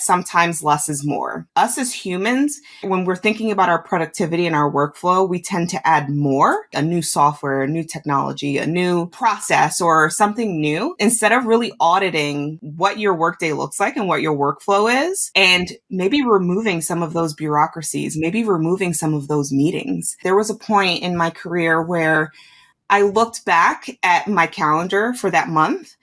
sometimes less is more. Us as humans, when we're thinking about our productivity and our workflow, we tend to add more, a new software, a new technology, a new process, or something new, instead of really auditing what your workday looks like and what your workflow is, and maybe removing some of those bureaucracies, maybe removing some of those meetings. There was a point in my career where I looked back at my calendar for that month,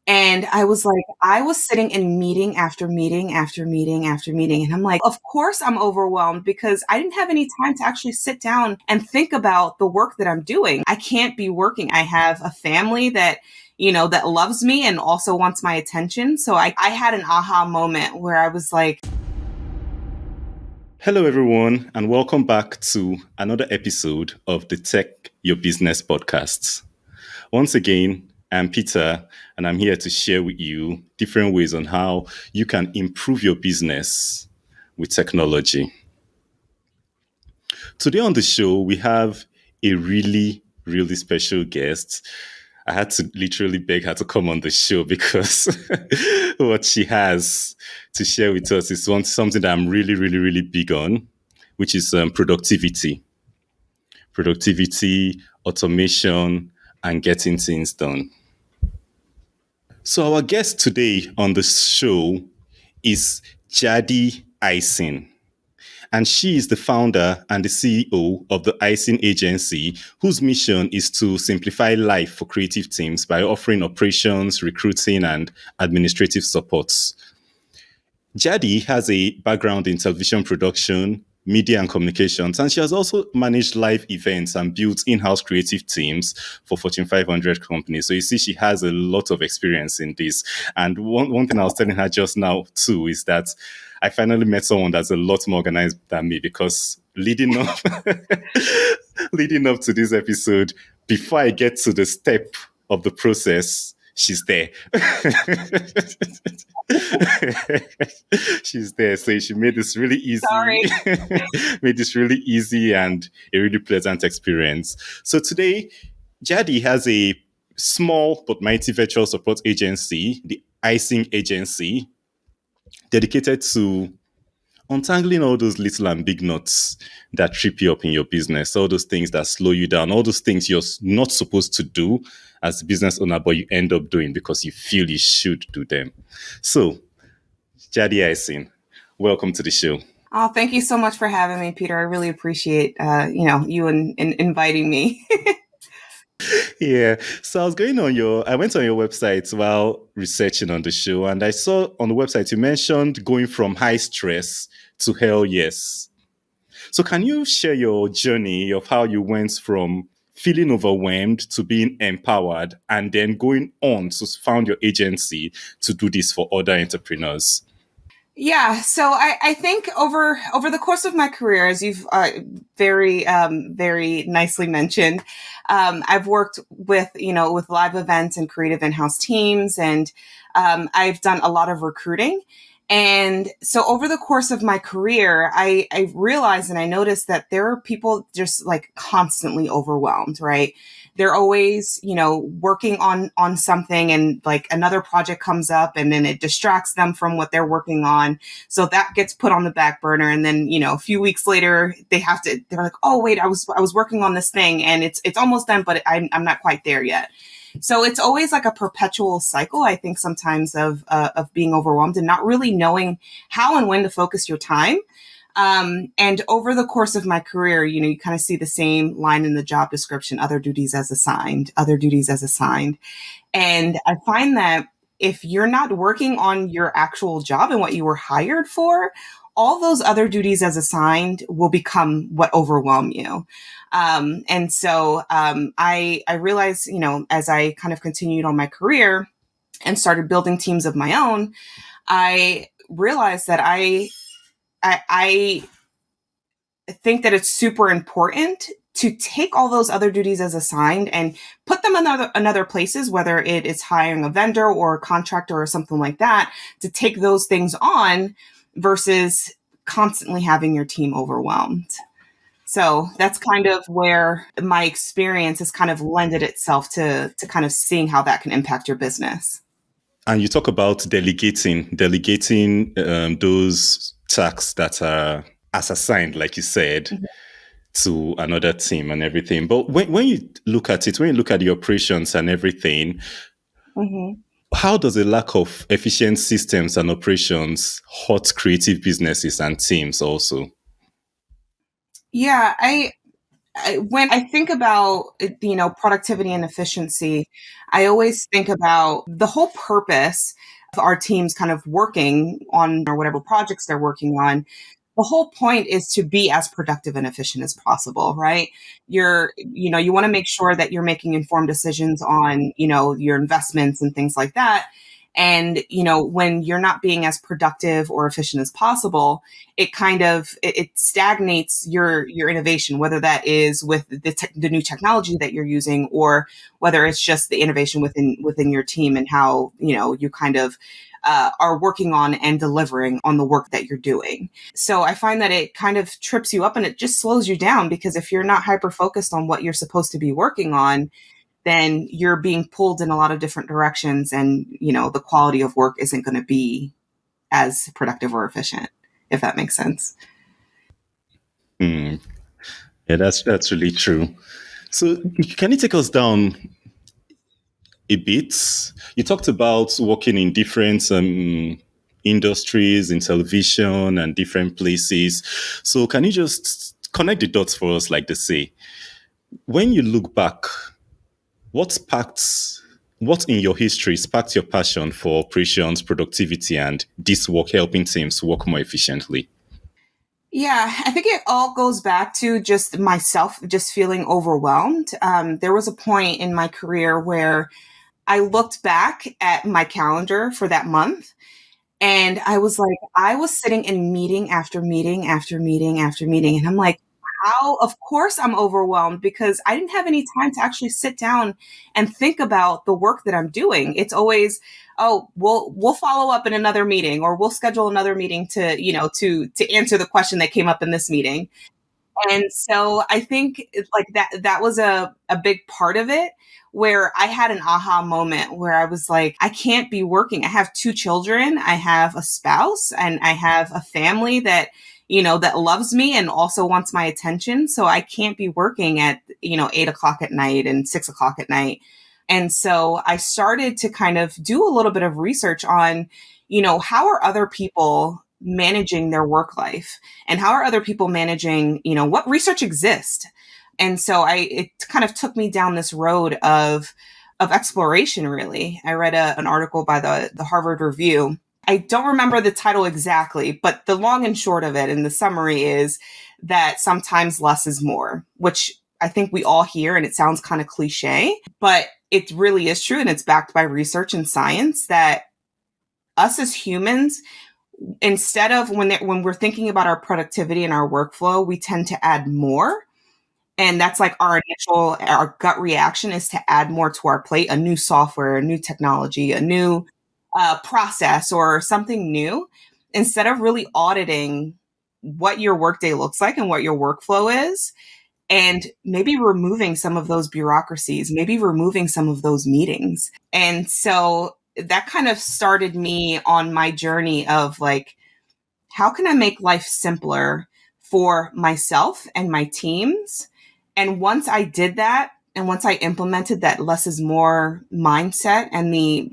and I was like, I was sitting in meeting after meeting after meeting after meeting. And I'm like, of course I'm overwhelmed because I didn't have any time to actually sit down and think about the work that I'm doing. I can't be working. I have a family that, that loves me and also wants my attention. So I had an aha moment where I was like, hello, everyone, and welcome back to another episode of the Tech Your Business podcasts. Once again, I'm Peter, and I'm here to share with you different ways on how you can improve your business with technology. Today on the show, we have a really, really special guest. I had to literally beg her to come on the show because what she has to share with us is something that I'm really, really, really big on, which is productivity. Productivity, automation, and getting things done. So our guest today on the show is Yari Ising. And she is the founder and the CEO of the Ising Agency, whose mission is to simplify life for creative teams by offering operations, recruiting, and administrative supports. Yari has a background in television production, media and communications, and she has also managed live events and built in-house creative teams for Fortune 500 companies. So you see, she has a lot of experience in this. And one thing I was telling her just now too is that I finally met someone that's a lot more organized than me, because leading up to this episode, before I get to the step of the process, she's there. She's there. So she made this really easy. Sorry. Made this really easy and a really pleasant experience. So today, Yari has a small but mighty virtual support agency, the Ising Agency, dedicated to untangling all those little and big knots that trip you up in your business, all those things that slow you down, all those things you're not supposed to do as a business owner, but you end up doing because you feel you should do them. So, Yari Ising, welcome to the show. Oh, thank you so much for having me, Peter. I really appreciate, you and inviting me. Yeah. So I went on your website while researching on the show, and I saw on the website you mentioned going from high stress to hell yes. So can you share your journey of how you went from feeling overwhelmed to being empowered and then going on to found your agency to do this for other entrepreneurs? Yeah, so I think over the course of my career, as you've very nicely mentioned, I've worked with live events and creative in-house teams, and I've done a lot of recruiting. And so over the course of my career, I realized and I noticed that there are people just like constantly overwhelmed, right? They're always, working on something, and like another project comes up and then it distracts them from what they're working on. So that gets put on the back burner. And then, a few weeks later, they're like, oh, wait, I was working on this thing and it's almost done, but I'm not quite there yet. So it's always like a perpetual cycle, I think, sometimes of being overwhelmed and not really knowing how and when to focus your time. And over the course of my career, you kind of see the same line in the job description, other duties as assigned. And I find that if you're not working on your actual job and what you were hired for, all those other duties as assigned will become what overwhelm you. And so I realized, as I kind of continued on my career and started building teams of my own, I realized that I think that it's super important to take all those other duties as assigned and put them in other places, whether it is hiring a vendor or a contractor or something like that, to take those things on versus constantly having your team overwhelmed. So that's kind of where my experience has kind of lended itself to kind of seeing how that can impact your business. And you talk about delegating those tasks that are as assigned, like you said, to another team and everything. But when you look at it, when you look at the operations and everything, Mm-hmm. how does a lack of efficient systems and operations hurt creative businesses and teams also? Yeah, when I think about productivity and efficiency, I always think about the whole purpose of our teams kind of working on or whatever projects they're working on. The whole point is to be as productive and efficient as possible, right? You want to make sure that you're making informed decisions on, your investments and things like that. And, when you're not being as productive or efficient as possible, it stagnates your innovation, whether that is with the new technology that you're using, or whether it's just the innovation within your team and how, you kind of are working on and delivering on the work that you're doing. So I find that it kind of trips you up and it just slows you down, because if you're not hyper focused on what you're supposed to be working on, then you're being pulled in a lot of different directions, and the quality of work isn't going to be as productive or efficient, if that makes sense. Hmm. Yeah, that's really true. So can you take us down a bit? You talked about working in different industries, in television and different places. So can you just connect the dots for us, like they say? When you look back, what sparked, what in your history sparked your passion for operations, productivity, and this work helping teams work more efficiently? Yeah, I think it all goes back to just myself, just feeling overwhelmed. There was a point in my career where I looked back at my calendar for that month, and I was like, I was sitting in meeting after meeting after meeting after meeting. And I'm like, how? Of course I'm overwhelmed, because I didn't have any time to actually sit down and think about the work that I'm doing. It's always, oh, we'll follow up in another meeting, or we'll schedule another meeting to, to answer the question that came up in this meeting. And so I think like that was a big part of it, where I had an aha moment where I was like, I can't be working. I have two children, I have a spouse, and I have a family that, that loves me and also wants my attention. So I can't be working at, 8 o'clock at night and 6 o'clock at night. And so I started to kind of do a little bit of research on, how are other people managing their work life, and how are other people managing, what research exists. And so it kind of took me down this road of exploration. Really, I read an article by the Harvard Review. I don't remember the title exactly, but the long and short of it and the summary is that sometimes less is more, which I think we all hear, and it sounds kind of cliche, but it really is true, and it's backed by research and science, that us as humans, instead of when we're thinking about our productivity and our workflow, we tend to add more. And that's like our gut reaction is to add more to our plate, a new software, a new technology, a new process, or something new, instead of really auditing what your workday looks like and what your workflow is, and maybe removing some of those bureaucracies, maybe removing some of those meetings. And so that kind of started me on my journey of like, how can I make life simpler for myself and my teams? And once I did that, and once I implemented that less is more mindset and the,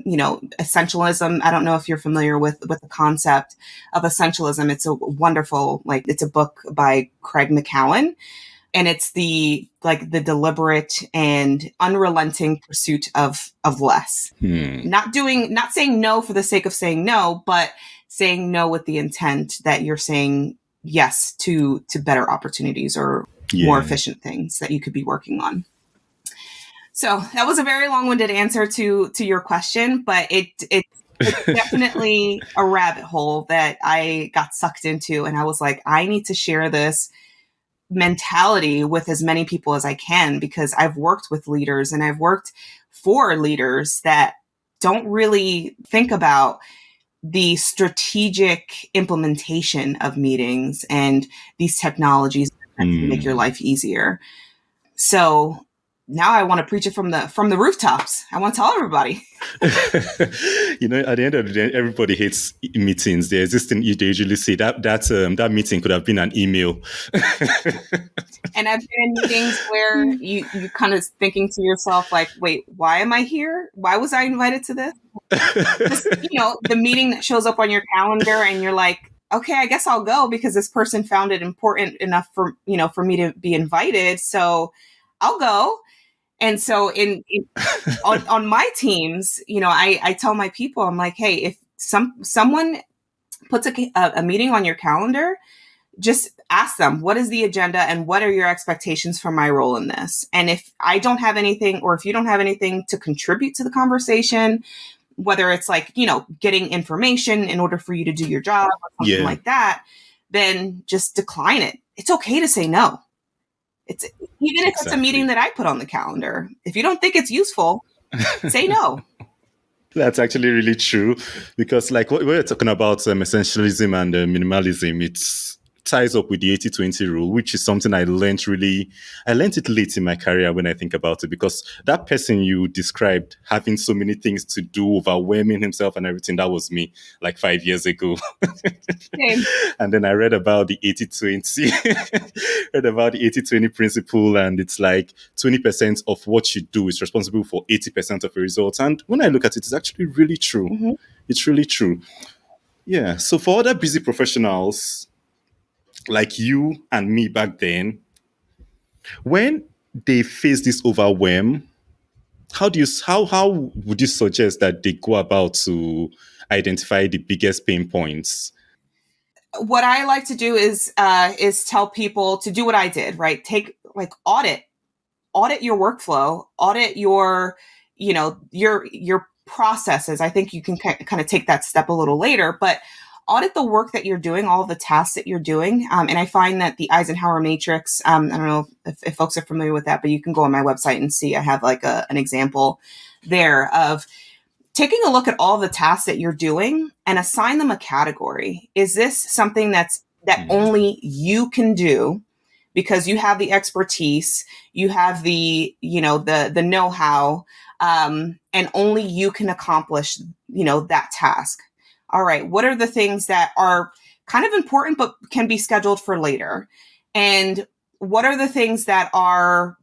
essentialism, I don't know if you're familiar with the concept of essentialism. It's a wonderful, it's a book by Craig McKowen, and it's the deliberate and unrelenting pursuit of less. Not saying no for the sake of saying no, but saying no with the intent that you're saying yes to better opportunities or more Yeah. efficient things that you could be working on. So that was a very long-winded answer to your question, but it's definitely a rabbit hole that I got sucked into, and I was like, I need to share this mentality with as many people as I can, because I've worked with leaders and I've worked for leaders that don't really think about the strategic implementation of meetings and these technologies that can make your life easier. So now I want to preach it from the rooftops. I want to tell everybody. At the end of the day, everybody hates meetings. There's this thing they usually say that meeting could have been an email. And I've been in meetings where you kind of thinking to yourself, like, wait, why am I here? Why was I invited to this? The meeting that shows up on your calendar and you're like, okay, I guess I'll go because this person found it important enough for me to be invited. So I'll go. And so on my teams, I tell my people, I'm like, hey, if someone puts a meeting on your calendar, just ask them, what is the agenda and what are your expectations for my role in this? And if I don't have anything, or if you don't have anything to contribute to the conversation, whether it's like, getting information in order for you to do your job or something like that, then just decline it. It's okay to say no. It's even if it's a meeting that I put on the calendar. If you don't think it's useful, say no. That's actually really true, because like what we're talking about, essentialism and minimalism, it ties up with the 80-20 rule, which is something I learned it late in my career when I think about it, because that person you described having so many things to do, overwhelming himself and everything, that was me like 5 years ago. And then I read about the 80-20 principle, and it's like 20% of what you do is responsible for 80% of the results. And when I look at it, it's actually really true. Mm-hmm. It's really true. Yeah. So for other busy professionals like you and me back then, when they face this overwhelm, how would you suggest that they go about to identify the biggest pain points? What I like to do is tell people to do what I did, right? Audit your workflow, audit your processes. I think you can kind of take that step a little later, but audit the work that you're doing, all the tasks that you're doing. And I find that the Eisenhower matrix, I don't know if folks are familiar with that, but you can go on my website and see, I have like an example there of taking a look at all the tasks that you're doing and assign them a category. Is this something that only you can do because you have the expertise, you have the know-how, and only you can accomplish, that task? All right, what are the things that are kind of important but can be scheduled for later? And what are the things that are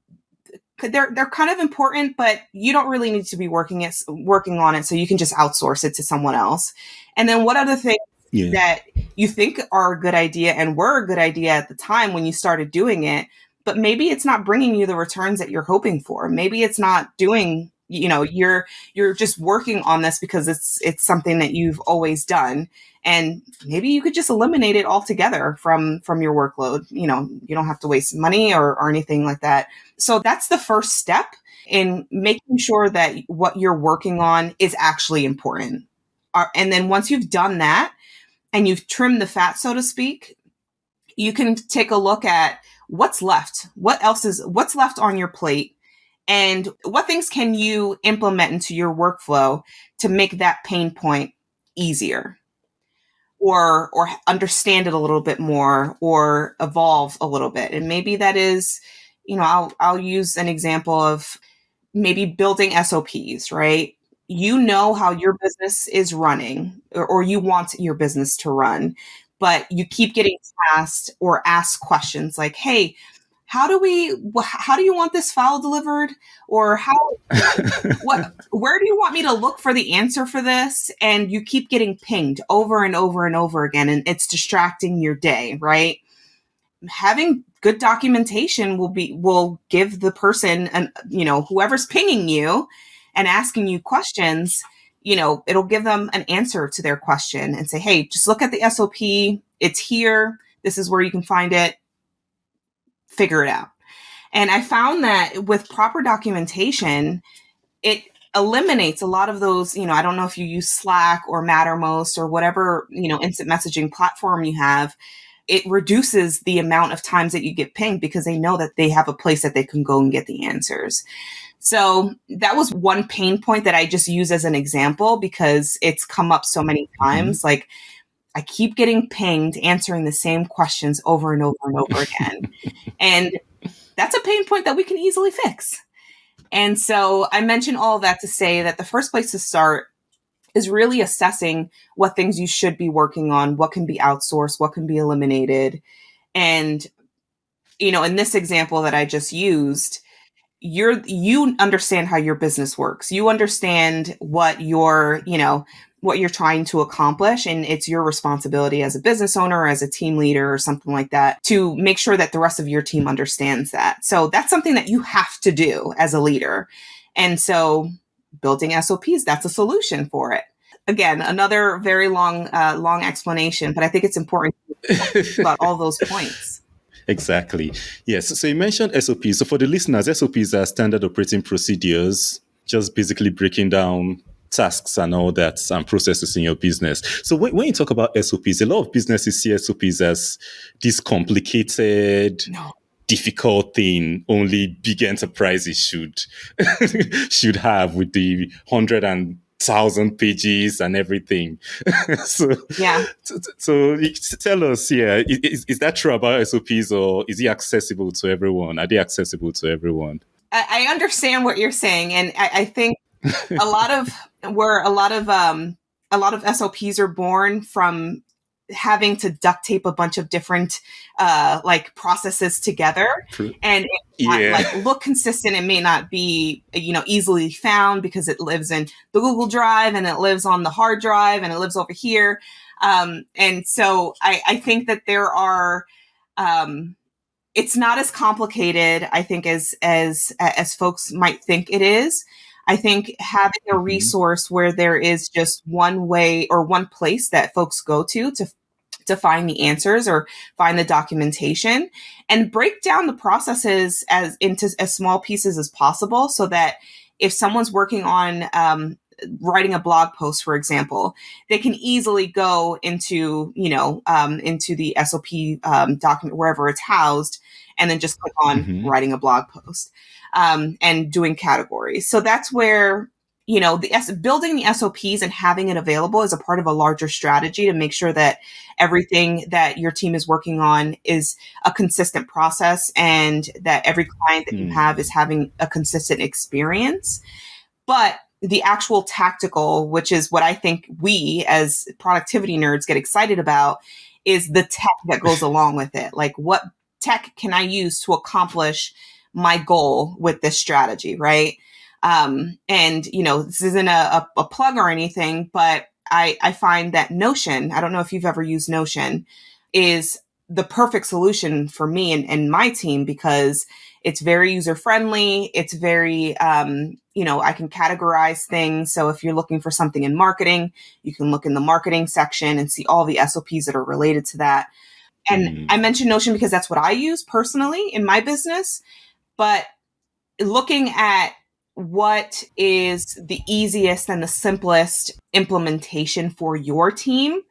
they're kind of important, but you don't really need to be working on it, so you can just outsource it to someone else? And then what are the things that you think are a good idea and were a good idea at the time when you started doing it, but maybe it's not bringing you the returns that you're hoping for? Maybe it's not doing, you're just working on this because it's something that you've always done, and maybe you could just eliminate it altogether from your workload. You don't have to waste money or anything like that. So that's the first step in making sure that what you're working on is actually important. And then once you've done that and you've trimmed the fat, so to speak, you can take a look at what's left. What's left on your plate? And what things can you implement into your workflow to make that pain point easier, or understand it a little bit more, or evolve a little bit? And maybe that is, I'll use an example of maybe building SOPs, right? You know how your business is running, or you want your business to run, but you keep getting tasked or asked questions like, hey, how do you want this file delivered? Or where do you want me to look for the answer for this? And you keep getting pinged over and over and over again, and it's distracting your day, right? Having good documentation will give the person, whoever's pinging you and asking you questions, it'll give them an answer to their question and say, hey, just look at the SOP. It's here. This is where you can find it. Figure it out. And I found that with proper documentation, it eliminates a lot of those, I don't know if you use Slack or Mattermost or whatever, instant messaging platform you have. It reduces the amount of times that you get pinged because they know that they have a place that they can go and get the answers. So that was one pain point that I just use as an example because it's come up so many times. Mm-hmm. Like, I keep getting pinged answering the same questions over and over and over again. And that's a pain point that we can easily fix. And so I mention all of that to say that the first place to start is really assessing what things you should be working on, what can be outsourced, what can be eliminated. And, in this example that I just used, you understand how your business works. You understand what you're trying to accomplish, and it's your responsibility as a business owner or as a team leader or something like that to make sure that the rest of your team understands that. So that's something that you have to do as a leader. And so building SOPs, that's a solution for it. Again, another very long explanation, but I think it's important to talk about all those points. Exactly. Yes. So you mentioned SOPs. So for the listeners, SOPs are standard operating procedures, just basically breaking down tasks and all that and processes in your business. So when you talk about SOPs, a lot of businesses see SOPs as this complicated, difficult thing only big enterprises should have with the 100,000 pages and everything. So Yeah. so tell us, is that true about SOPs, or is it accessible to everyone? Are they accessible to everyone? I understand what you're saying, and I think a lot of SOPs are born from having to duct tape a bunch of different processes together, and it may not, look consistent. It may not be easily found because it lives in the Google Drive and it lives on the hard drive and it lives over here. And so I think that there are it's not as complicated, I think, as folks might think it is. I think having a resource where there is just one way or one place that folks go to find the answers or find the documentation, and break down the processes into as small pieces as possible, so that if someone's working on writing a blog post, for example, they can easily go into the SOP document wherever it's housed, and then just click on writing a blog post and doing categories. So that's where building the SOPs and having it available is a part of a larger strategy to make sure that everything that your team is working on is a consistent process, and that every client that you have is having a consistent experience. But the actual tactical, which is what I think we as productivity nerds get excited about, is the tech that goes along with it. Like, what tech can I use to accomplish my goal with this strategy, right? And, this isn't a plug or anything, but I find that Notion, I don't know if you've ever used Notion, is the perfect solution for me and my team, because it's very user-friendly. It's very, I can categorize things. So if you're looking for something in marketing, you can look in the marketing section and see all the SOPs that are related to that. And I mentioned Notion because that's what I use personally in my business. But looking at what is the easiest and the simplest implementation for your team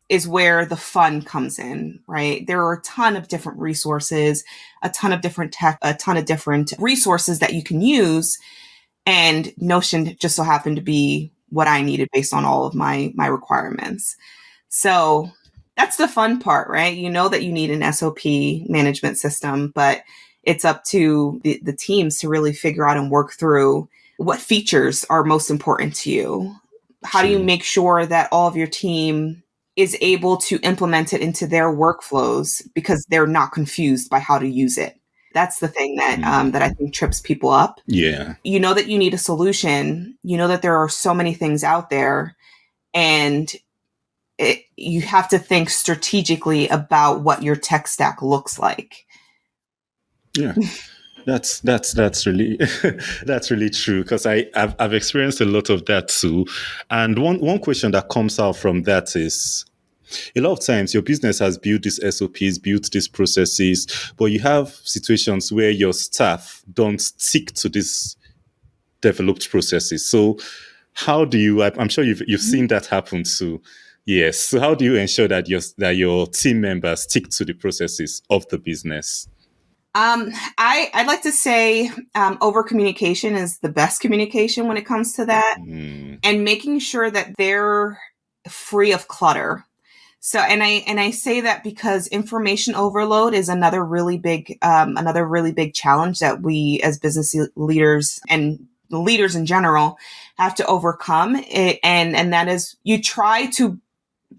is where the fun comes in, right? There are a ton of different resources, a ton of different tech, a ton of different resources that you can use. And Notion just so happened to be what I needed based on all of my requirements. So that's the fun part, right? You know that you need an SOP management system, but it's up to the teams to really figure out and work through what features are most important to you. How do you make sure that all of your team is able to implement it into their workflows because they're not confused by how to use it? That's the thing that that I think trips people up. Yeah. You know that you need a solution. You know that there are so many things out there, and you have to think strategically about what your tech stack looks like. Yeah. That's really that's really true, because I've experienced a lot of that too. And one question that comes out from that is, a lot of times your business has built these SOPs, built these processes, but you have situations where your staff don't stick to these developed processes. So how do you, I'm sure you've seen that happen too. Yes. So how do you ensure that your team members stick to the processes of the business? I'd like to say over communication is the best communication when it comes to that, and making sure that they're free of clutter. So, and I say that because information overload is another really big challenge that we as business leaders and leaders in general have to overcome. And that is, you try to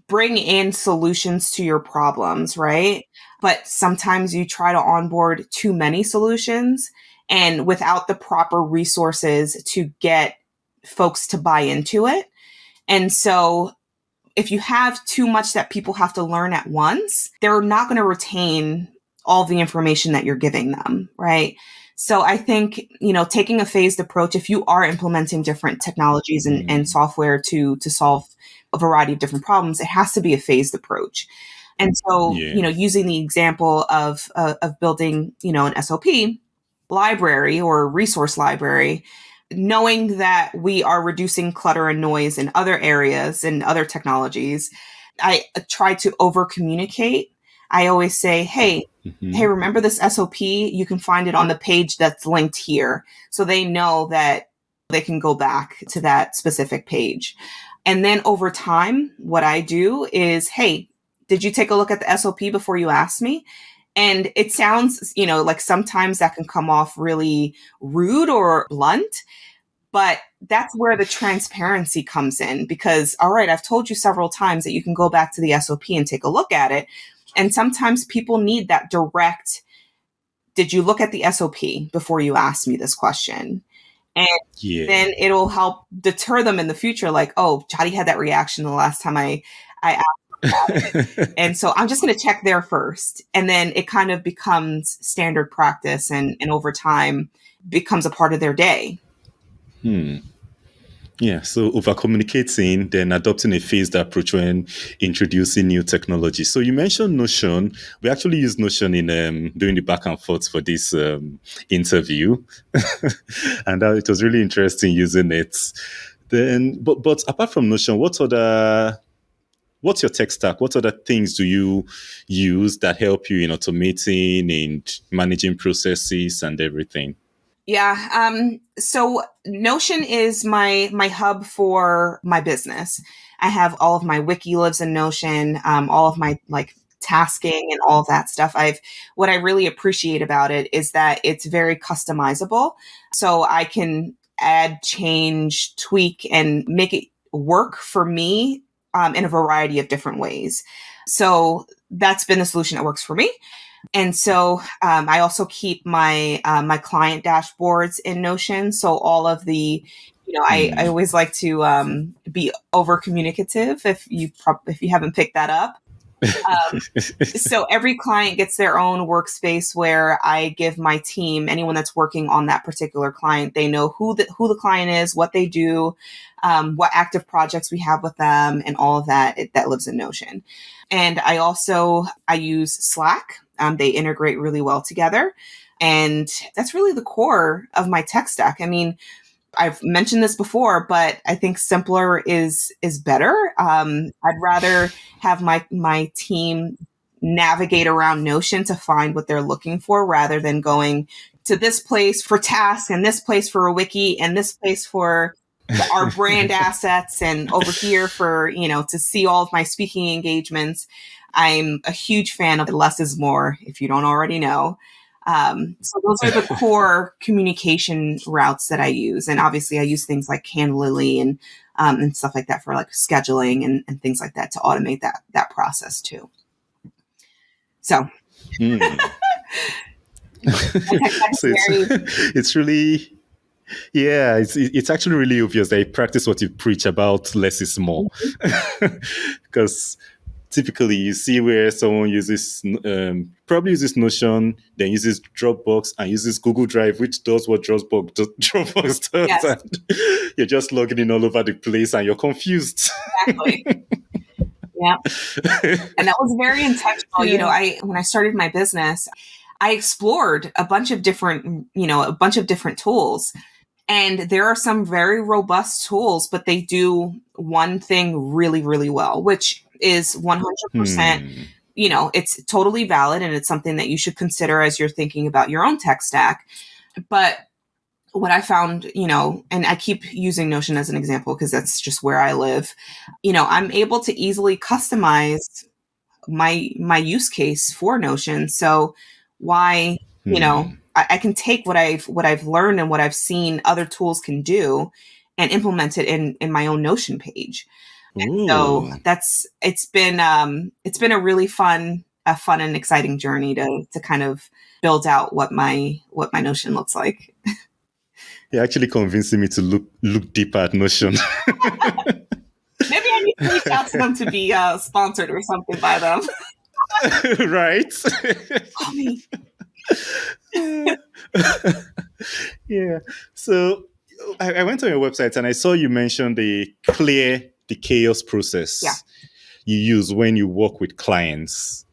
bring in solutions to your problems, right? But sometimes you try to onboard too many solutions and without the proper resources to get folks to buy into it. And so if you have too much that people have to learn at once, they're not going to retain all the information that you're giving them, right? So I think, taking a phased approach, if you are implementing different technologies and software to solve a variety of different problems, it has to be a phased approach. And so, Yeah. using the example of building, an SOP library or resource library, knowing that we are reducing clutter and noise in other areas and other technologies, I try to over communicate. I always say, hey, remember this SOP? You can find it on the page that's linked here. So they know that they can go back to that specific page. And then over time, what I do is, hey, did you take a look at the SOP before you asked me? And it sounds, like sometimes that can come off really rude or blunt, but that's where the transparency comes in because, all right, I've told you several times that you can go back to the SOP and take a look at it. And sometimes people need that direct, did you look at the SOP before you asked me this question? And then it'll help deter them in the future. Like, oh, Jody had that reaction the last time I asked about it. And so I'm just going to check there first. And then it kind of becomes standard practice and over time becomes a part of their day. Yeah, so over communicating, then adopting a phased approach when introducing new technology. So you mentioned Notion. We actually use Notion in doing the back and forth for this interview, and it was really interesting using it. Then, but apart from Notion, what's your tech stack? What other things do you use that help you in automating and managing processes and everything? Yeah. So Notion is my hub for my business. I have all of my wiki lives in Notion, all of my tasking and all of that stuff. What I really appreciate about it is that it's very customizable. So I can add, change, tweak, and make it work for me in a variety of different ways. So that's been the solution that works for me. And so I also keep my my client dashboards in Notion. So all of the, I always like to be over communicative. If you haven't picked that up, so every client gets their own workspace where I give my team, anyone that's working on that particular client, they know who the client is, what they do, what active projects we have with them, and all of that that lives in Notion. And I use Slack. They integrate really well together. And that's really the core of my tech stack. I mean, I've mentioned this before, but I think simpler is better. I'd rather have my team navigate around Notion to find what they're looking for rather than going to this place for tasks and this place for a wiki and this place for our brand assets and over here for, to see all of my speaking engagements. I'm a huge fan of less is more, if you don't already know. So those are the core communication routes that I use. And obviously I use things like Canlily and stuff like that for scheduling and things like that to automate that process too. So, it's really, yeah, it's actually really obvious that you practice what you preach about, less is more. Because typically you see where someone probably uses Notion, then uses Dropbox and uses Google Drive, which does what Dropbox does. Yes. And you're just logging in all over the place and you're confused. Exactly. Yeah. And that was very intentional. Yeah. When I started my business, I explored a bunch of different tools. And there are some very robust tools, but they do one thing really, really well, which is 100%, it's totally valid. And it's something that you should consider as you're thinking about your own tech stack. But what I found, and I keep using Notion as an example because that's just where I live, I'm able to easily customize my use case for Notion. So why, I can take what I've learned and what I've seen other tools can do and implement it in my own Notion page. So Ooh. it's been a really fun and exciting journey to kind of build out what my Notion looks like. You're actually convincing me to look deeper at Notion. Maybe I need to reach out to them to be sponsored or something by them. Right? Call me. Yeah. So I went on your website and I saw you mention the clear the chaos process Yeah. you use when you work with clients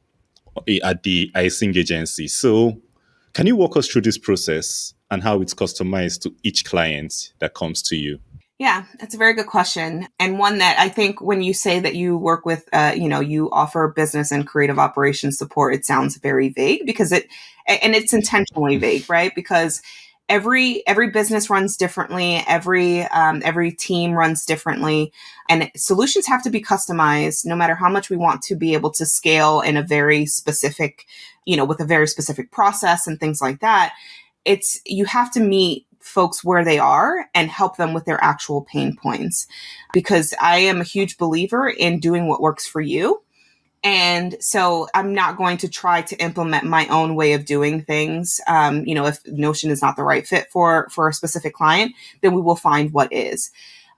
at the Ising Agency. So can you walk us through this process and how it's customized to each client that comes to you? Yeah, that's a very good question. And one that I think when you say that you work with, you offer business and creative operations support, it sounds very vague because it's intentionally vague, right? Because every business runs differently. Every team runs differently, and solutions have to be customized no matter how much we want to be able to scale in a very specific, with a very specific process and things like that. You have to meet folks where they are and help them with their actual pain points, because I am a huge believer in doing what works for you. And so I'm not going to try to implement my own way of doing things. If Notion is not the right fit for a specific client, then we will find what is.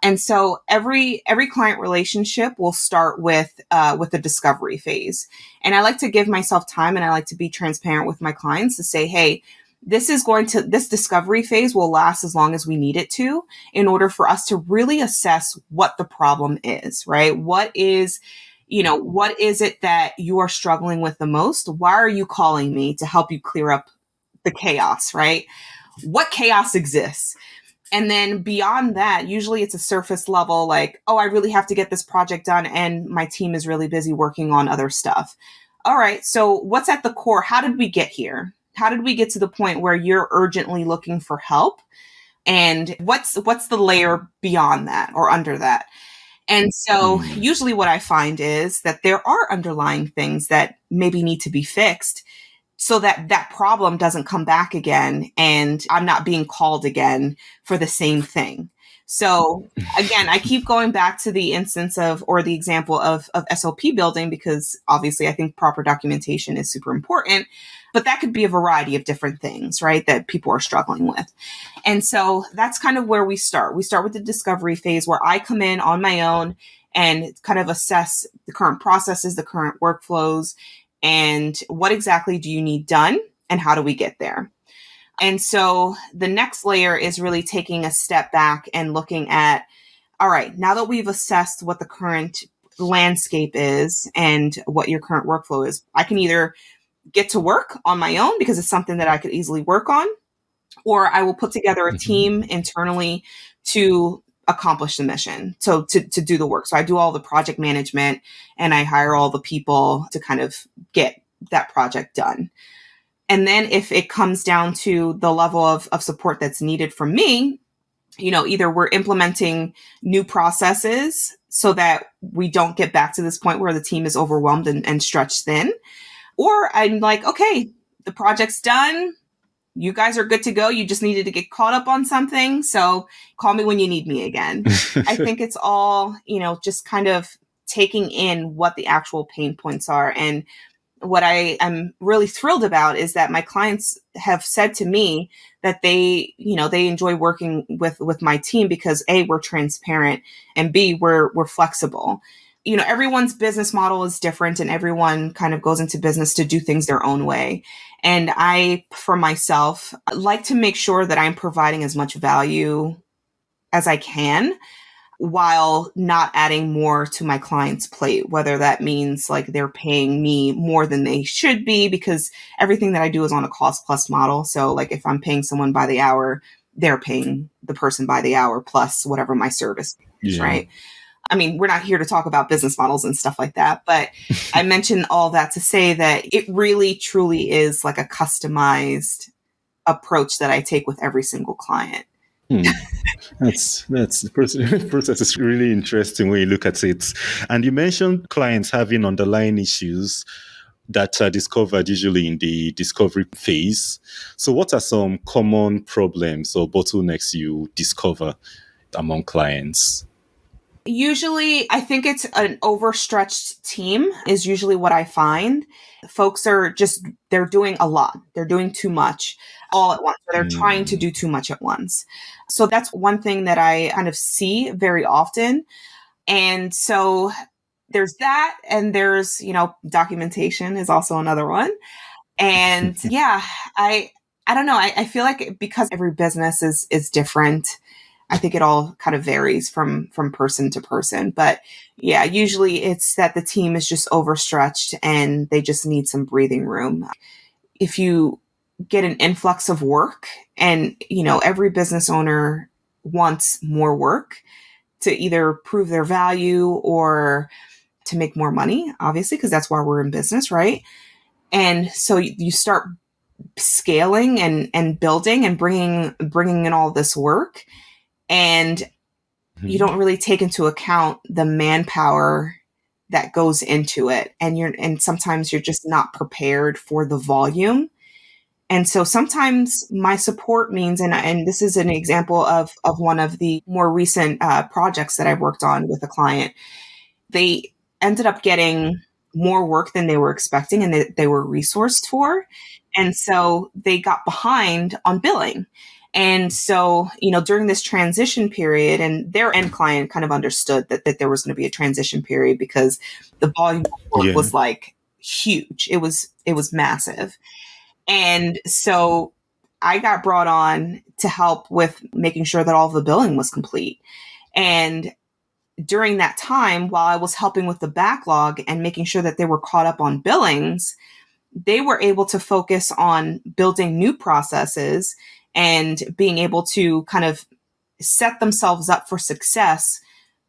And so every client relationship will start with the discovery phase. And I like to give myself time, and I like to be transparent with my clients to say, hey, this discovery phase will last as long as we need it to, in order for us to really assess what the problem is, right? What is it that you are struggling with the most? Why are you calling me to help you clear up the chaos, right? What chaos exists? And then beyond that, usually it's a surface level, like, oh, I really have to get this project done and my team is really busy working on other stuff. All right, so what's at the core? How did we get here? How did we get to the point where you're urgently looking for help? And what's the layer beyond that or under that? And so usually what I find is that there are underlying things that maybe need to be fixed so that that problem doesn't come back again and I'm not being called again for the same thing. So again, I keep going back to the instance or the example of SOP building, because obviously I think proper documentation is super important, but that could be a variety of different things, right, that people are struggling with. And so that's kind of where we start. We start with the discovery phase, where I come in on my own and kind of assess the current processes, the current workflows, and what exactly do you need done and how do we get there? And so the next layer is really taking a step back and looking at, all right, now that we've assessed what the current landscape is and what your current workflow is, I can either get to work on my own because it's something that I could easily work on, or I will put together a team internally to accomplish the mission. So to do the work. So I do all the project management and I hire all the people to kind of get that project done. And then if it comes down to the level of support that's needed from me, either we're implementing new processes so that we don't get back to this point where the team is overwhelmed and stretched thin, or I'm like, okay, the project's done. You guys are good to go. You just needed to get caught up on something. So call me when you need me again. I think it's all, just kind of taking in what the actual pain points are. And what I am really thrilled about is that my clients have said to me that they enjoy working with my team because A, we're transparent, and B, we're flexible. Everyone's business model is different and everyone kind of goes into business to do things their own way. And I, for myself, like to make sure that I'm providing as much value as I can while not adding more to my client's plate, whether that means like they're paying me more than they should be, because everything that I do is on a cost plus model. So like if I'm paying someone by the hour, they're paying the person by the hour plus whatever my service is, right? I mean, we're not here to talk about business models and stuff like that, but I mentioned all that to say that it really truly is like a customized approach that I take with every single client. Hmm. That's the process is really interesting when you look at it. And you mentioned clients having underlying issues that are discovered usually in the discovery phase. So, what are some common problems or bottlenecks you discover among clients? Usually, I think it's an overstretched team is usually what I find. Folks are just, they're doing a lot. They're doing too much all at once. Or they're trying to Mm, do too much at once. So that's one thing that I kind of see very often. And so there's that. And there's, documentation is also another one. And yeah, I, I don't know. I feel like because every business is different, I think it all kind of varies from person to person. But yeah, usually it's that the team is just overstretched and they just need some breathing room. If you get an influx of work and, every business owner wants more work to either prove their value or to make more money, obviously, because that's why we're in business, right? And so you start scaling and building and bringing in all this work, and you mhm. don't really take into account the manpower that goes into it, and sometimes you're just not prepared for the volume. And so sometimes my support means, and this is an example of one of the more recent projects that I've worked on with a client. They ended up getting more work than they were expecting and they were resourced for. And so they got behind on billing. And so, during this transition period, and their end client kind of understood that there was going to be a transition period because the volume of work Yeah. was like huge. It was massive. And so I got brought on to help with making sure that all of the billing was complete. And during that time, while I was helping with the backlog and making sure that they were caught up on billings, they were able to focus on building new processes and being able to kind of set themselves up for success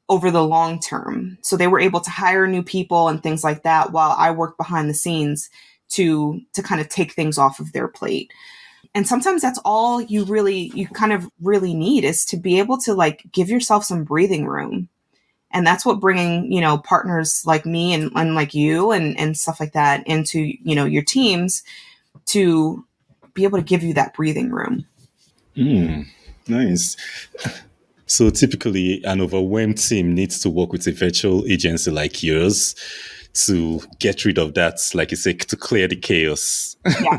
over the long term. So they were able to hire new people and things like that while I worked behind the scenes to kind of take things off of their plate. And sometimes that's all you kind of really need is to be able to like give yourself some breathing room. And that's what bringing, partners like me and like you and stuff like that into, your teams to be able to give you that breathing room. Mm, nice. So typically, an overwhelmed team needs to work with a virtual agency like yours to get rid of that, like you said, to clear the chaos, Yeah.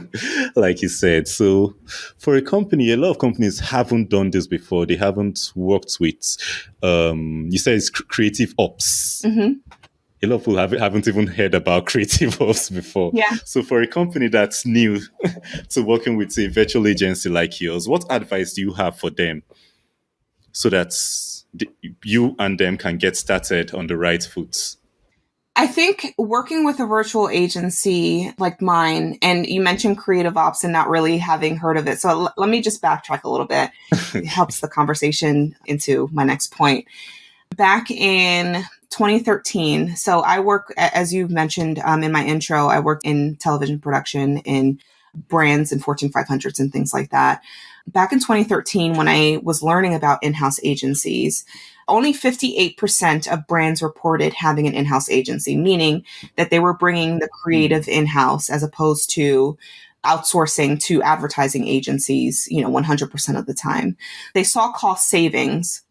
like you said. So, for a company, a lot of companies haven't done this before. They haven't worked with, you said it's creative ops. Hmm. A lot of people haven't even heard about creative ops before. Yeah. So, for a company that's new to working with a virtual agency like yours, what advice do you have for them so that you and them can get started on the right foot? I think working with a virtual agency like mine, and you mentioned creative ops and not really having heard of it. So let me just backtrack a little bit. It helps the conversation into my next point. Back in 2013, so I work, as you mentioned in my intro, I worked in television production in brands and Fortune 500s and things like that. Back in 2013, when I was learning about in-house agencies, only 58% of brands reported having an in-house agency, meaning that they were bringing the creative in-house as opposed to outsourcing to advertising agencies, 100% of the time. They saw cost savings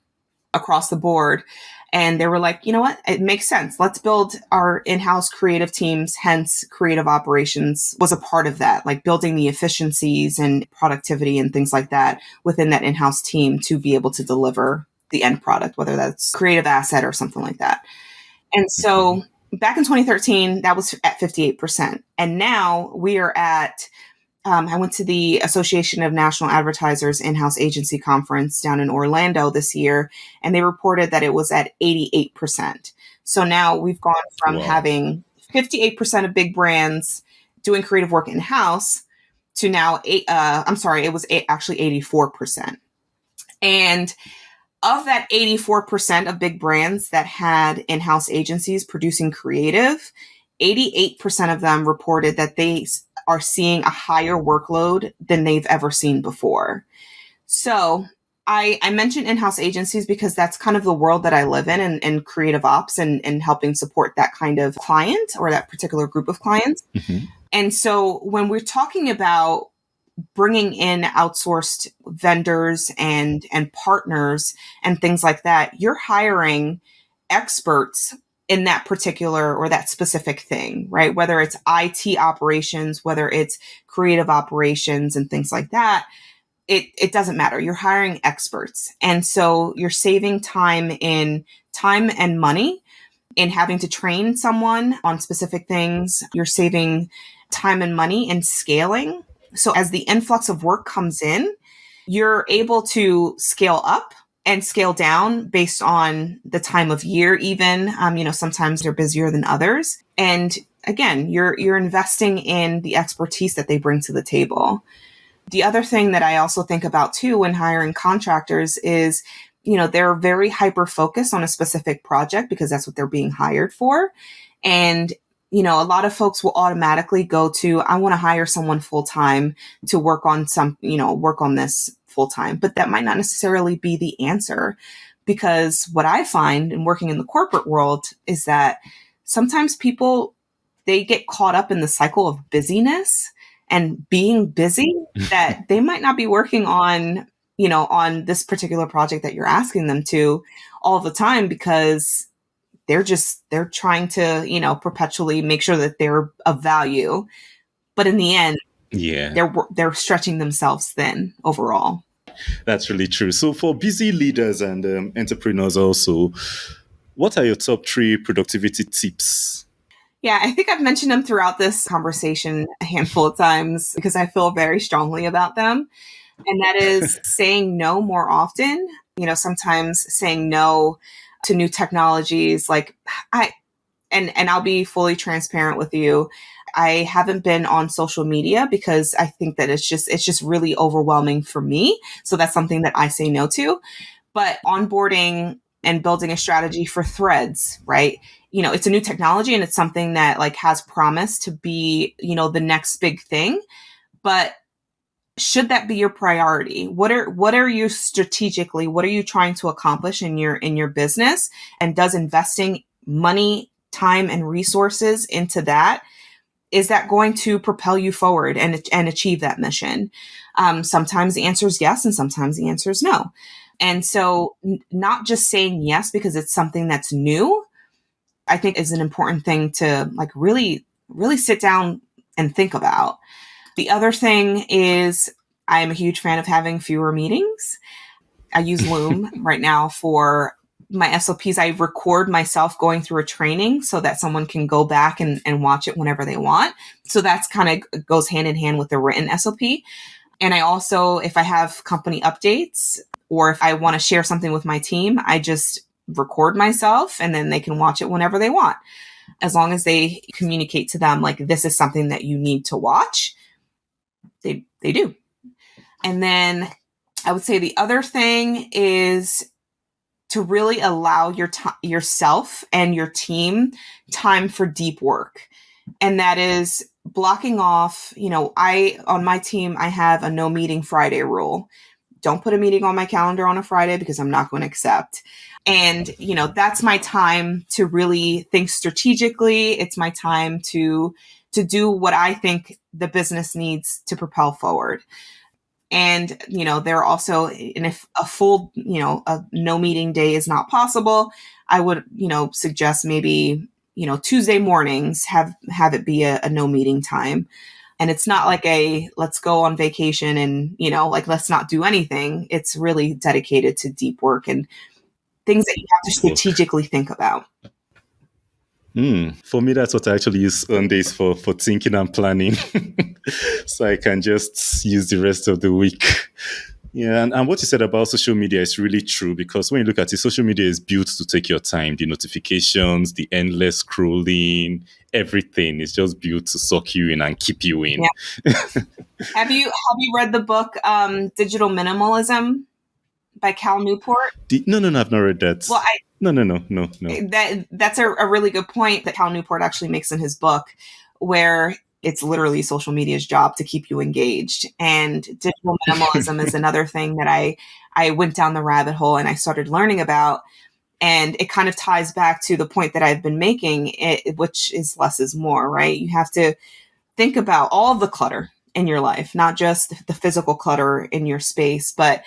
across the board. And they were like, you know what? It makes sense. Let's build our in-house creative teams. Hence, creative operations was a part of that, like building the efficiencies and productivity and things like that within that in-house team to be able to deliver the end product, whether that's creative asset or something like that. And so back in 2013, that was at 58%. And now we are at I went to the Association of National Advertisers in-house agency conference down in Orlando this year, and they reported that it was at 88%. So now we've gone from Wow. having 58% of big brands doing creative work in-house to now I'm sorry, it was actually 84%. And of that 84% of big brands that had in-house agencies producing creative, 88% of them reported that they are seeing a higher workload than they've ever seen before. So I mention in-house agencies because that's kind of the world that I live in, and creative ops, and helping support that kind of client or that particular group of clients. Mm-hmm. And so when we're talking about bringing in outsourced vendors and partners and things like that, you're hiring experts in that particular or that specific thing, right? Whether it's IT operations, whether it's creative operations and things like that, it doesn't matter. You're hiring experts. And so you're saving time and money in having to train someone on specific things. You're saving time and money in scaling. So as the influx of work comes in, you're able to scale up and scale down based on the time of year, even. Sometimes they're busier than others. And again, you're investing in the expertise that they bring to the table. The other thing that I also think about too when hiring contractors is, they're very hyper focused on a specific project because that's what they're being hired for. And, a lot of folks will automatically go to, I want to hire someone full time to work on work on this full time. But that might not necessarily be the answer, because what I find in working in the corporate world is that sometimes people, they get caught up in the cycle of busyness and being busy that they might not be working on, on this particular project that you're asking them to all the time, because they're trying to, perpetually make sure that they're of value. But in the end, they're stretching themselves thin overall. That's really true. So for busy leaders and entrepreneurs also, what are your top 3 productivity tips? Yeah, I think I've mentioned them throughout this conversation a handful of times because I feel very strongly about them. And that is saying no more often. Sometimes saying no to new technologies. Like and I'll be fully transparent with you. I haven't been on social media because I think that it's just really overwhelming for me. So that's something that I say no to. But onboarding and building a strategy for Threads, right? It's a new technology and it's something that has promise to be, the next big thing. But should that be your priority? What are you strategically, what are you trying to accomplish in your business? And does investing money, time, and resources into that, is that going to propel you forward and achieve that mission? Sometimes the answer is yes, and sometimes the answer is no. And so not just saying yes because it's something that's new, I think is an important thing to really, really sit down and think about. The other thing is I am a huge fan of having fewer meetings. I use Loom right now for my SOPs. I record myself going through a training so that someone can go back and watch it whenever they want. So that's kind of goes hand in hand with the written SOP. And I also, if I have company updates or if I want to share something with my team, I just record myself and then they can watch it whenever they want. As long as they communicate to them, this is something that you need to watch, they do. And then I would say the other thing is to really allow yourself and your team time for deep work. And that is blocking off, on my team, I have a no meeting Friday rule. Don't put a meeting on my calendar on a Friday because I'm not going to accept. And, that's my time to really think strategically. It's my time to do what I think the business needs to propel forward. And, there are also, and if a full, a no meeting day is not possible, I would, suggest maybe, Tuesday mornings have it be a no meeting time. And it's not like let's go on vacation and, let's not do anything. It's really dedicated to deep work and things that you have to strategically think about. For me, that's what I actually use Sundays for thinking and planning. So I can just use the rest of the week. Yeah, and what you said about social media is really true, because when you look at it, social media is built to take your time. The notifications, the endless scrolling, everything is just built to suck you in and keep you in. Yeah. Have you read the book Digital Minimalism by Cal Newport? No, I've not read that. Well, No. That's a really good point that Cal Newport actually makes in his book, where It's literally social media's job to keep you engaged. And digital minimalism is another thing that I went down the rabbit hole and I started learning about. And it kind of ties back to the point that I've been making, which is less is more, right? You have to think about all the clutter in your life, not just the physical clutter in your space, but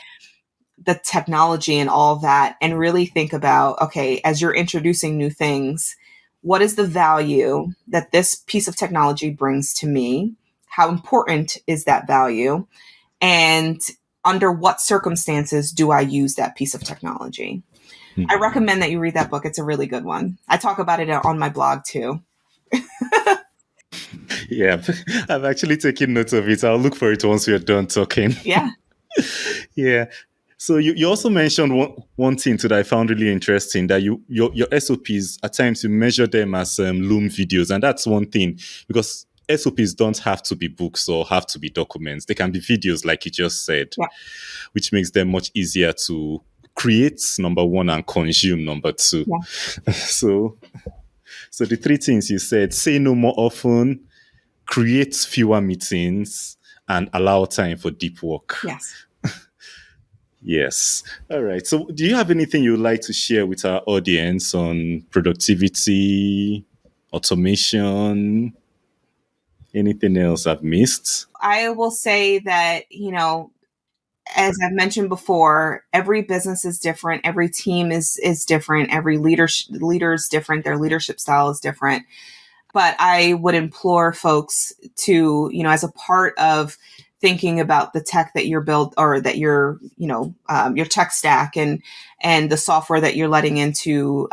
the technology and all that, and really think about, okay, as you're introducing new things, what is the value that this piece of technology brings to me? How important is that value? And under what circumstances do I use that piece of technology? I recommend that you read that book. It's a really good one. I talk about it on my blog too. Yeah, I've actually taken note of it. I'll look for it once we're done talking. Yeah. Yeah. So you also mentioned one thing that I found really interesting, that your SOPs, at times you measure them as Loom videos. And that's one thing, because SOPs don't have to be books or have to be documents. They can be videos, like you just said, Yeah. which makes them much easier to create, number one, and consume, number two. Yeah. So the three things you said: say no more often, create fewer meetings, and allow time for deep work. Yes. Yes. All right. So do you have anything you would like to share with our audience on productivity, automation, anything else I've missed? I will say that, as I've mentioned before, every business is different. Every team is different. Every leader is different. Their leadership style is different. But I would implore folks to, as a part of thinking about the tech that you're built, or that you're, your tech stack and the software that you're letting into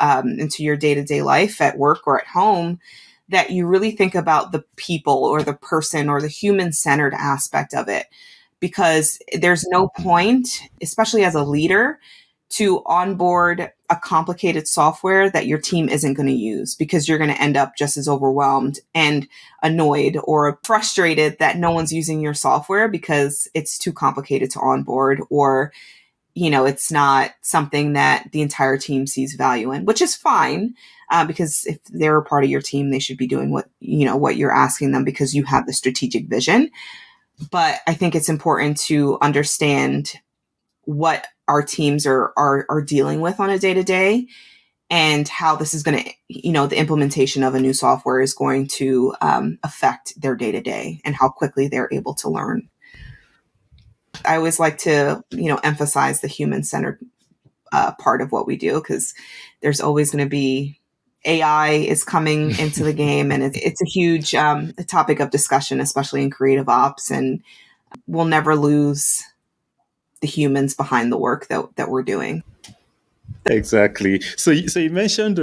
your day-to-day life at work or at home, that you really think about the people or the person or the human-centered aspect of it. Because there's no point, especially as a leader, to onboard a complicated software that your team isn't going to use, because you're going to end up just as overwhelmed and annoyed or frustrated that no one's using your software because it's too complicated to onboard, or, it's not something that the entire team sees value in, which is fine. Because if they're a part of your team, they should be doing what you're asking them, because you have the strategic vision. But I think it's important to understand what our teams are dealing with on a day-to-day, and how this is going to, the implementation of a new software is going to affect their day-to-day, and how quickly they're able to learn. I always like to, emphasize the human-centered part of what we do, because there's always going to be AI is coming into the game, and it's a huge topic of discussion, especially in creative ops, and we'll never lose the humans behind the work that we're doing. Exactly. So you mentioned,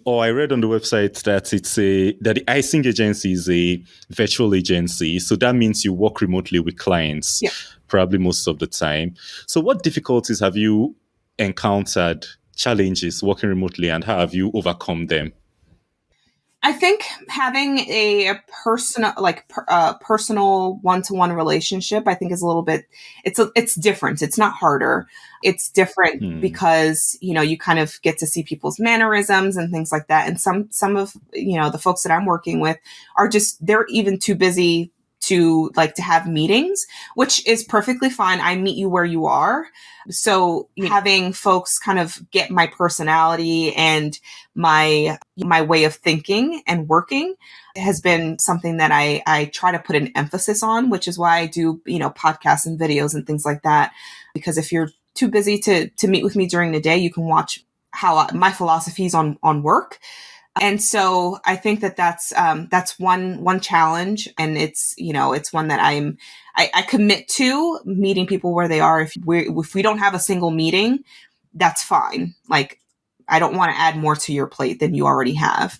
or I read on the website that that the Ising Agency is a virtual agency. So that means you work remotely with clients, Yeah. probably most of the time. So what difficulties have you encountered, challenges working remotely, and how have you overcome them? I think having a personal one-to-one relationship, I think, is a little bit, it's different. It's not harder. It's different because, you kind of get to see people's mannerisms and things like that. And some of, the folks that I'm working with are they're even too busy to have meetings, which is perfectly fine. I meet you where you are. So having folks kind of get my personality and my way of thinking and working has been something that I try to put an emphasis on, which is why I do, podcasts and videos and things like that. Because if you're too busy to meet with me during the day, you can watch how my philosophies on work. And so I think that's one challenge, and it's one that I commit to meeting people where they are. If we don't have a single meeting, that's fine. I don't want to add more to your plate than you already have.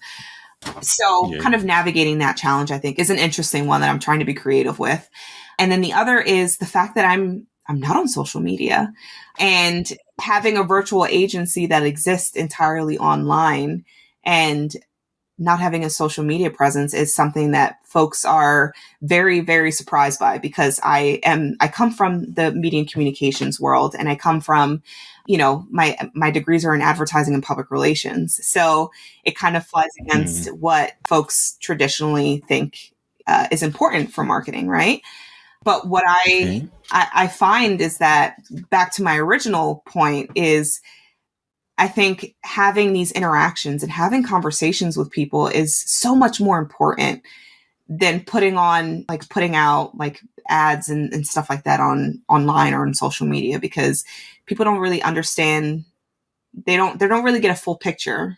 So kind of navigating that challenge, I think, is an interesting one that I'm trying to be creative with. And then the other is the fact that I'm not on social media, and having a virtual agency that exists entirely online and not having a social media presence is something that folks are very, very surprised by, because I come from the media and communications world, and I come from, my degrees are in advertising and public relations. So it kind of flies against what folks traditionally think is important for marketing, right? But what Okay. I find is that, back to my original point, is I think having these interactions and having conversations with people is so much more important than putting out like ads and stuff like that on online or on social media, because people don't really understand. They don't really get a full picture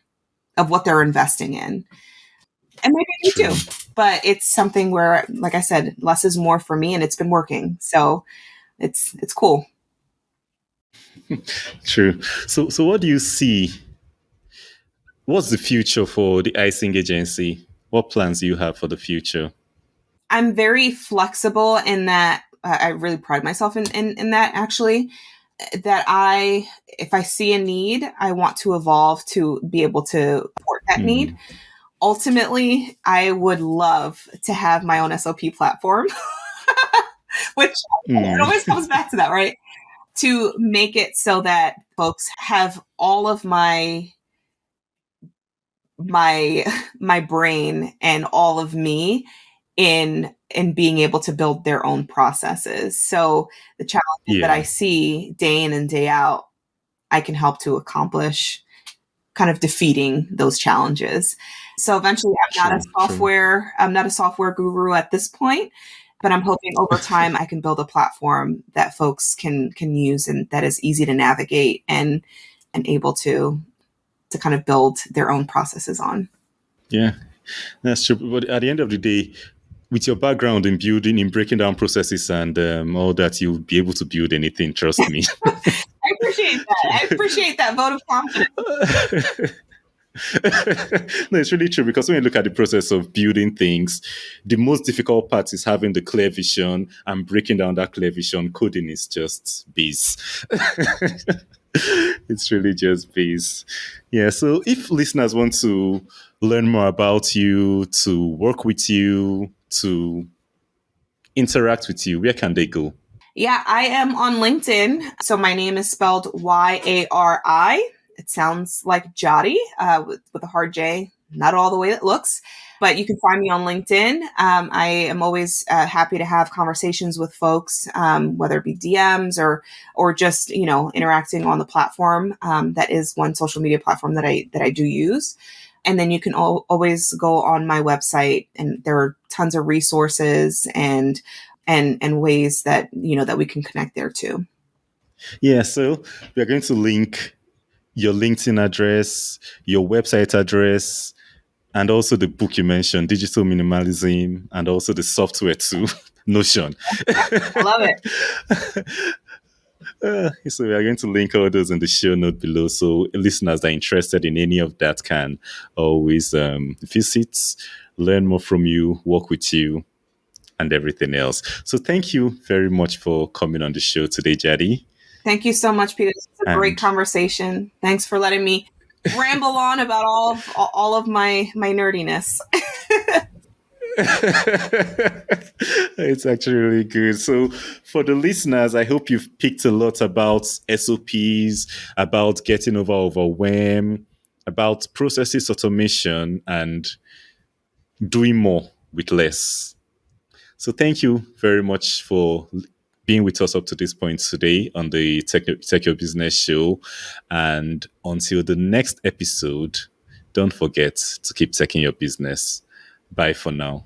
of what they're investing in. And maybe they True. do, but it's something where, like I said, less is more for me, and it's been working. So it's cool. True. So what do you see? What's the future for the Ising Agency? What plans do you have for the future? I'm very flexible in that. I really pride myself in that, actually, that if I see a need, I want to evolve to be able to support that need. Mm. Ultimately, I would love to have my own SOP platform, which it always Mm. comes back to that, right? To make it so that folks have all of my my brain and all of me in being able to build their own processes. So the challenges that I Yeah. see day in and day out, I can help to accomplish, kind of defeating those challenges. So eventually, True. True. I'm not a software guru at this point, but I'm hoping over time I can build a platform that folks can use, and that is easy to navigate and able to kind of build their own processes on. Yeah, that's true. But at the end of the day, with your background in building, in breaking down processes and all that, you'll be able to build anything. Trust me. I appreciate that. I appreciate that vote of confidence. No, it's really true, because when you look at the process of building things, the most difficult part is having the clear vision and breaking down that clear vision. Coding is just base. It's really just base. Yeah. So if listeners want to learn more about you, to work with you, to interact with you, where can they go? Yeah, I am on LinkedIn. So my name is spelled Yari. It sounds like Jotty, with a hard J, not all the way it looks. But you can find me on LinkedIn. I am always happy to have conversations with folks, whether it be DMs or just interacting on the platform. That is one social media platform that I do use. And then you can always go on my website, and there are tons of resources and ways that that we can connect there too. Yeah. So we are going to link your LinkedIn address, your website address, and also the book you mentioned, Digital Minimalism, and also the software too, Notion. I love it. So we are going to link all those in the show note below. So listeners that are interested in any of that can always visit, learn more from you, work with you, and everything else. So thank you very much for coming on the show today, Jadi. Thank you so much, Peter. This is a great And conversation. Thanks for letting me ramble on about all of my nerdiness. it's actually really good. So, for the listeners, I hope you've picked a lot about SOPs, about getting over overwhelm, about processes automation, and doing more with less. So, thank you very much for being with us up to this point today on the Tech Your Business show. And until the next episode, don't forget to keep taking your business. Bye for now.